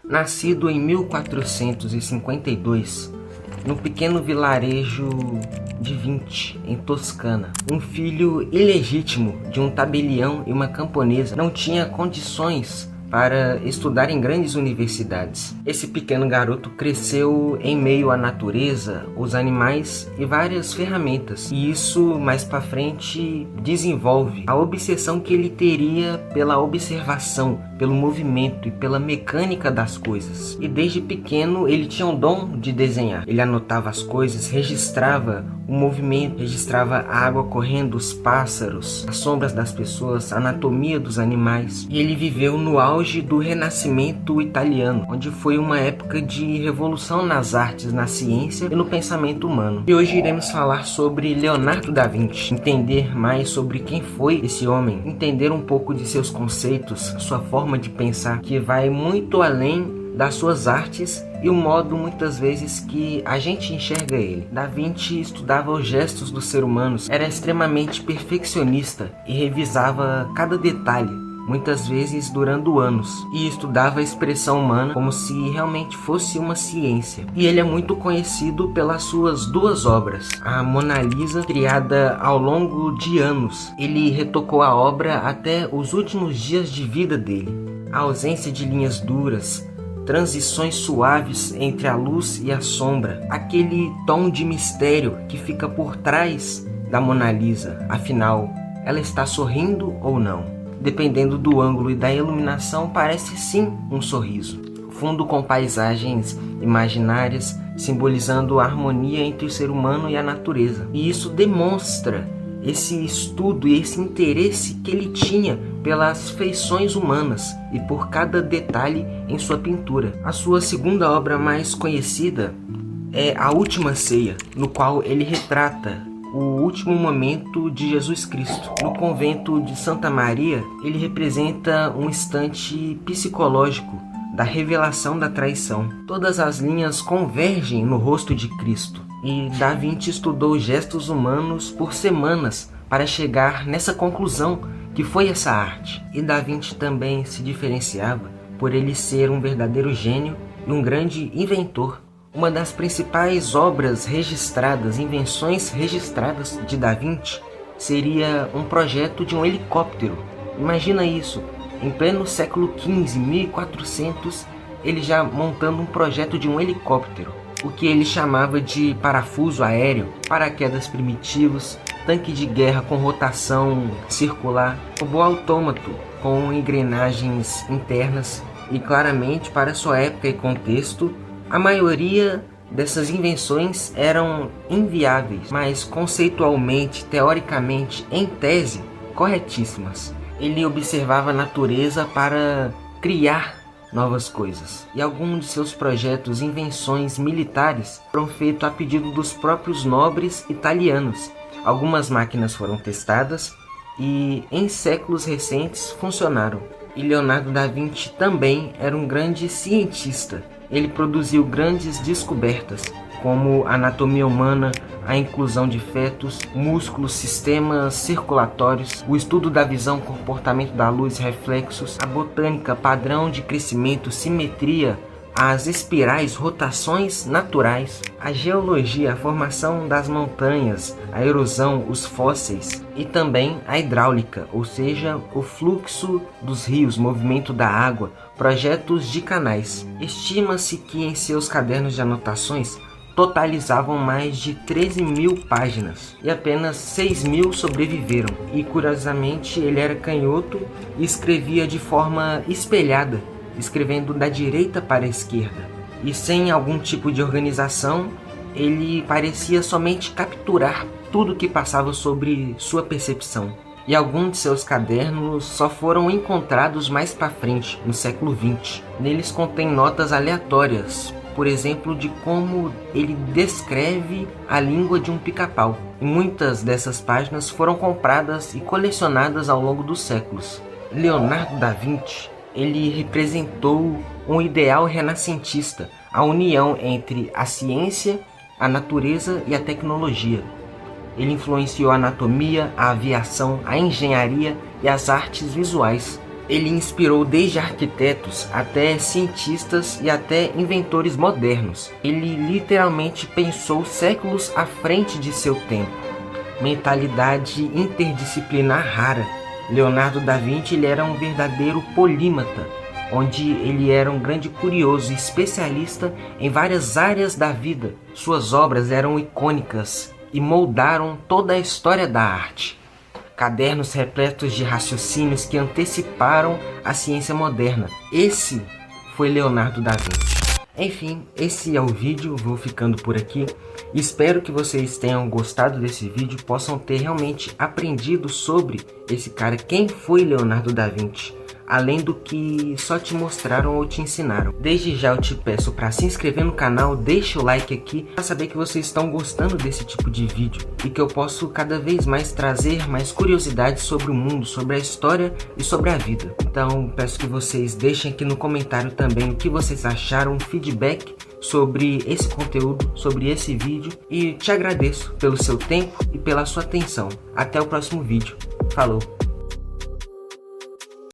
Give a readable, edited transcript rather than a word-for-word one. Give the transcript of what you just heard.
Nascido em 1452, no pequeno vilarejo de Vinci, em Toscana, um filho ilegítimo de um tabelião e uma camponesa não tinha condições para estudar em grandes universidades. Esse pequeno garoto cresceu em meio à natureza, os animais e várias ferramentas. E isso, mais para frente, desenvolve a obsessão que ele teria pela observação, pelo movimento e pela mecânica das coisas. E desde pequeno ele tinha um dom de desenhar. Ele anotava as coisas, registrava o movimento, registrava a água correndo, os pássaros, as sombras das pessoas, a anatomia dos animais. E ele viveu no auge do Renascimento italiano, onde foi uma época de revolução nas artes, na ciência e no pensamento humano. E hoje iremos falar sobre Leonardo da Vinci, entender mais sobre quem foi esse homem, entender um pouco de seus conceitos, sua forma de pensar, que vai muito além das suas artes e o modo muitas vezes que a gente enxerga ele. Da Vinci estudava os gestos dos seres humanos, era extremamente perfeccionista e revisava cada detalhe, muitas vezes durando anos, e estudava a expressão humana como se realmente fosse uma ciência. E ele é muito conhecido pelas suas duas obras, a Mona Lisa, criada ao longo de anos. Ele retocou a obra até os últimos dias de vida dele. A ausência de linhas duras, transições suaves entre a luz e a sombra, aquele tom de mistério que fica por trás da Mona Lisa. Afinal, ela está sorrindo ou não? Dependendo do ângulo e da iluminação, parece sim um sorriso. Fundo com paisagens imaginárias, simbolizando a harmonia entre o ser humano e a natureza. E isso demonstra esse estudo e esse interesse que ele tinha pelas feições humanas e por cada detalhe em sua pintura. A sua segunda obra mais conhecida é A Última Ceia, no qual ele retrata o último momento de Jesus Cristo. No convento de Santa Maria, ele representa um instante psicológico da revelação da traição. Todas as linhas convergem no rosto de Cristo. E Da Vinci estudou gestos humanos por semanas para chegar nessa conclusão que foi essa arte. E Da Vinci também se diferenciava por ele ser um verdadeiro gênio e um grande inventor. Uma das principais obras registradas, invenções registradas de Da Vinci, seria um projeto de um helicóptero. Imagina isso, em pleno século XV, 1400, ele já montando um projeto de um helicóptero, o que ele chamava de parafuso aéreo, paraquedas primitivos, tanque de guerra com rotação circular, robô autômato com engrenagens internas. E claramente, para sua época e contexto, a maioria dessas invenções eram inviáveis, mas conceitualmente, teoricamente, em tese, corretíssimas. Ele observava a natureza para criar novas coisas. E alguns de seus projetos, invenções militares, foram feitos a pedido dos próprios nobres italianos. Algumas máquinas foram testadas e, em séculos recentes, funcionaram. E Leonardo da Vinci também era um grande cientista. Ele produziu grandes descobertas, como a anatomia humana, a inclusão de fetos, músculos, sistemas circulatórios, o estudo da visão, comportamento da luz, reflexos, a botânica, padrão de crescimento, simetria, as espirais, rotações naturais, a geologia, a formação das montanhas, a erosão, os fósseis e também a hidráulica, ou seja, o fluxo dos rios, movimento da água, projetos de canais. Estima-se que em seus cadernos de anotações totalizavam mais de 13.000 páginas e apenas 6.000 sobreviveram. E curiosamente ele era canhoto e escrevia de forma espelhada, escrevendo da direita para a esquerda. E sem algum tipo de organização, ele parecia somente capturar tudo que passava sobre sua percepção. E alguns de seus cadernos só foram encontrados mais para frente, no século XX. Neles contém notas aleatórias, por exemplo, de como ele descreve a língua de um pica-pau. E muitas dessas páginas foram compradas e colecionadas ao longo dos séculos. Leonardo da Vinci, ele representou um ideal renascentista, a união entre a ciência, a natureza e a tecnologia. Ele influenciou a anatomia, a aviação, a engenharia e as artes visuais. Ele inspirou desde arquitetos até cientistas e até inventores modernos. Ele literalmente pensou séculos à frente de seu tempo. Mentalidade interdisciplinar rara. Leonardo da Vinci ele era um verdadeiro polímata, onde ele era um grande curioso e especialista em várias áreas da vida. Suas obras eram icônicas e moldaram toda a história da arte. Cadernos repletos de raciocínios que anteciparam a ciência moderna. Esse foi Leonardo da Vinci. Enfim, esse é o vídeo, vou ficando por aqui. Espero que vocês tenham gostado desse vídeo, possam ter realmente aprendido sobre esse cara, quem foi Leonardo da Vinci, além do que só te mostraram ou te ensinaram. Desde já eu te peço para se inscrever no canal, deixa o like aqui para saber que vocês estão gostando desse tipo de vídeo e que eu posso cada vez mais trazer mais curiosidades sobre o mundo, sobre a história e sobre a vida. Então peço que vocês deixem aqui no comentário também o que vocês acharam, feedback sobre esse conteúdo, sobre esse vídeo, e te agradeço pelo seu tempo e pela sua atenção. Até o próximo vídeo. Falou!